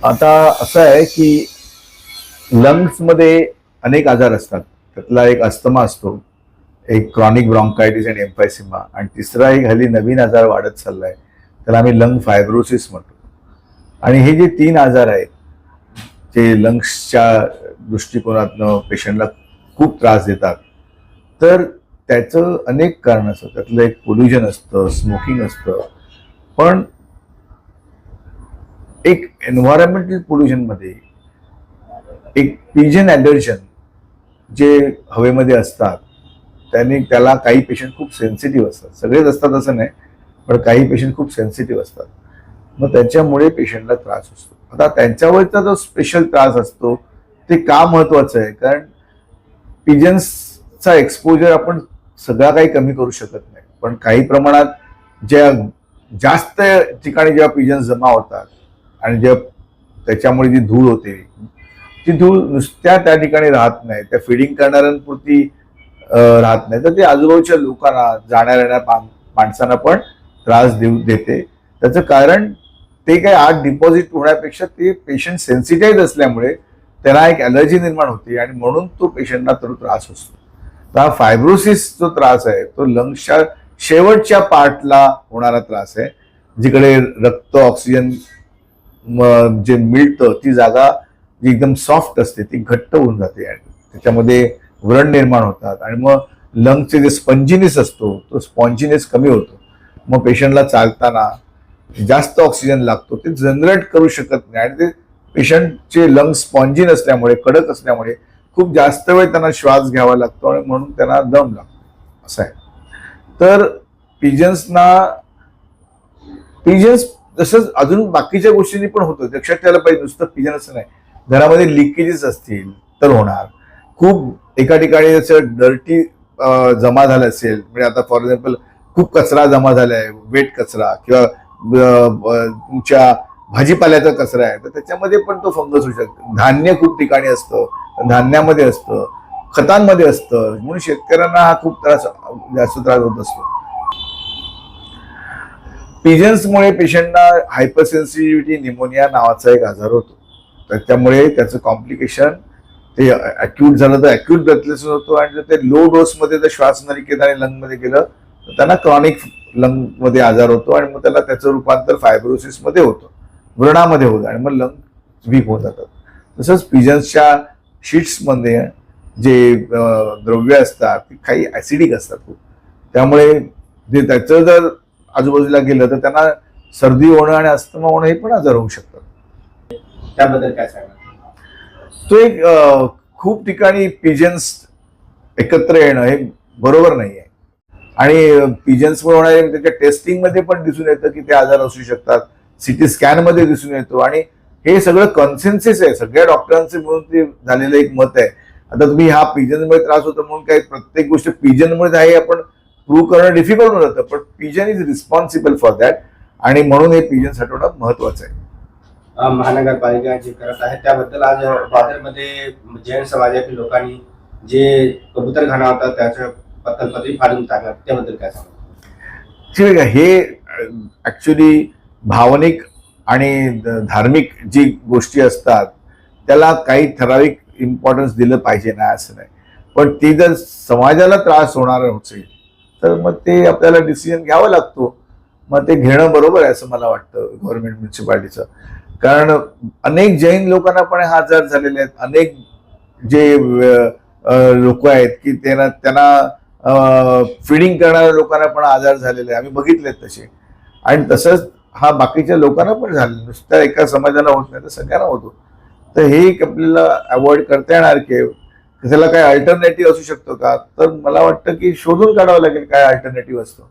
आता असं आहे की लंग्समध्ये अनेक आजार असतात. त्यातला एक अस्थमा असतो, एक क्रॉनिक ब्रॉन्कायटिस आणि एम्फायसिमा, आणि तिसरा एक हल्ली नवीन आजार वाढत चाललाय, त्याला आम्ही लंग फायब्रोसिस म्हणतो. आणि हे जे तीन आजार आहेत जे लंग्सच्या दृष्टिकोनातनं पेशंटला खूप त्रास देतात, तर त्याचं अनेक कारण असतं. त्यातलं एक पोल्युशन असतं, स्मोकिंग असतं. पण एक एन्व्हायरमेंटल पोल्युशनमध्ये एक पिजन ॲलर्जन जे हवेमध्ये असतात, त्याला काही पेशंट खूप सेन्सिटिव्ह असतात. सगळेच असतात असं नाही, पण काही पेशंट खूप सेन्सिटिव्ह असतात. मग त्याच्यामुळे पेशंटला त्रास असतो. आता त्यांच्यावरचा जो स्पेशल त्रास असतो ते का महत्वाचं आहे, कारण पिजन्सचा एक्सपोजर आपण सगळा काही कमी करू शकत नाही, पण काही प्रमाणात ज्या जास्त ठिकाणी जेव्हा पिजन्स जमा होतात आणि जेव्हा त्याच्यामुळे जी धूळ होते, ती धूळ नुसत्या त्या ठिकाणी राहत नाही, त्या फिडिंग करणाऱ्यांपुरती राहत नाही, तर ते आजूबाजूच्या लोकांना, जाण्या येणाऱ्या माणसांना पण त्रास देते. त्याचं कारण ते काही आत डिपॉझिट होण्यापेक्षा ते पेशंट सेन्सिटाईज असल्यामुळे त्याला एक ॲलर्जी निर्माण होते आणि म्हणून तो पेशंटला तो त्रास असतो. तर हा फायब्रोसिस जो त्रास आहे तो लंग्सच्या शेवटच्या पार्टला होणारा त्रास आहे, जिकडे रक्त ऑक्सिजन जे मिळतं ती जागा जी एकदम सॉफ्ट असते ती घट्ट होऊन जाते आणि त्याच्यामध्ये व्रण निर्माण होतात आणि मग लंगचे जे स्पंजिनेस असतो तो स्पॉन्जिनेस कमी होतो. मग पेशंटला चालताना जास्त ऑक्सिजन लागतो, ते जनरेट करू शकत नाही आणि ते पेशंटचे लंग स्पॉन्जी नसल्यामुळे, कडक असल्यामुळे खूप जास्त वेळ त्यांना श्वास घ्यावा लागतो आणि म्हणून त्यांना दम लागतो. असं आहे. तर पिजन्स तसंच अजून बाकीच्या गोष्टींनी पण होतं, लक्षात ठेवायला पाहिजे. नुसतं पिजन असं नाही, घरामध्ये लिकेजेस असतील तर होणार. खूप एका ठिकाणी जसं डर्टी जमा झालं असेल, म्हणजे आता फॉर एक्झाम्पल खूप कचरा जमा झालाय, वेट कचरा किंवा तुमच्या भाजीपाल्याचा कचरा आहे, तर त्याच्यामध्ये पण तो फंगस होऊ शकतो. धान्य खूप ठिकाणी असतं, धान्यामध्ये असतं, खतांमध्ये असतं, म्हणून शेतकऱ्यांना हा खूप जास्त त्रास होत असतो. पिजन्समुळे पेशंटना हायपरसेन्सिटिव्हिटी निमोनिया नावाचा एक आजार होतो. त्याच्यामुळे त्याचं कॉम्प्लिकेशन ते अॅक्यूट झालं तर अॅक्यूट ब्रेथलेसनेस होतो, आणि जर ते लो डोसमध्ये जर श्वास नलिकेत आणि लंगमध्ये गेलं तर त्यांना क्रॉनिक लंगमध्ये आजार होतो आणि मग त्याला त्याचं रूपांतर फायब्रोसिसमध्ये होतं, व्रणामध्ये होतं, आणि मग लंग वीक होत जातात. तसंच पिजन्सच्या शीट्समध्ये जे द्रव्य असतात ते काही ॲसिडिक असतात खूप, त्यामुळे जे त्याचं जर आजूबाजूला गेलं तर त्यांना सर्दी होणं आणि अस्थमा होणं हे पण आजार होऊ शकतात. त्याबद्दल काय सांगा? तो एक खूप ठिकाणी पिजन्स एकत्र येणं हे बरोबर नाही आहे, आणि पिजन्समुळे होणारे त्याच्या टेस्टिंगमध्ये पण दिसून येतं की ते आजार असू शकतात, सिटी स्कॅनमध्ये दिसून येतो, आणि हे सगळं कन्सेन्सिस आहे सगळ्या डॉक्टरांचे मिळून ते झालेलं एक मत आहे. आता तुम्ही हा पिजनमुळे त्रास होतो म्हणून काही प्रत्येक गोष्ट पिजनमुळे आहे आपण प्रूव्ह करणं डिफिकल्ट होऊन जातं, पण pigeon is responsible for that, आणि म्हणून हे पिजन हटवणं महत्वाचं आहे. महानगरपालिका जे करत आहे त्याबद्दल आज दादरमध्ये जैन समाजातील लोकांनी जे कबूतरखाना होता त्याच्या पत्तनपत्री फाडून टाकलं, त्याबद्दल काय सांगा? ठीक आहे. हे ऍक्च्युली भावनिक आणि धार्मिक जी गोष्टी असतात त्याला काही ठराविक इम्पॉर्टन्स दिलं पाहिजे ना असं नाही, पण ते जर समाजाला त्रास होणार असेल तर मग ते आपल्याला डिसिजन घ्यावा लागतो. मग ते घेणं बरोबर आहे असं मला वाटतं गव्हर्नमेंट म्युन्सिपालिटीचं, कारण अनेक जैन लोकांना पण हा आजार झालेले आहेत. अनेक जे लोक आहेत की त्यांना फिडिंग करणाऱ्या लोकांना पण आजार झालेले आहे, आम्ही बघितलेत तसे. आणि तसंच हा बाकीच्या लोकांना पण झालेला, नुसत्या एका समाजाला होत नाही तर सगळ्यांना होतो. तर हे आपल्याला अवॉइड करता येणार की त्याला काय अल्टरनेटिव्ह असू शकतो का, तर मला वाटतं की शोधून काढावं लागेल काय अल्टरनेटिव्ह असतो.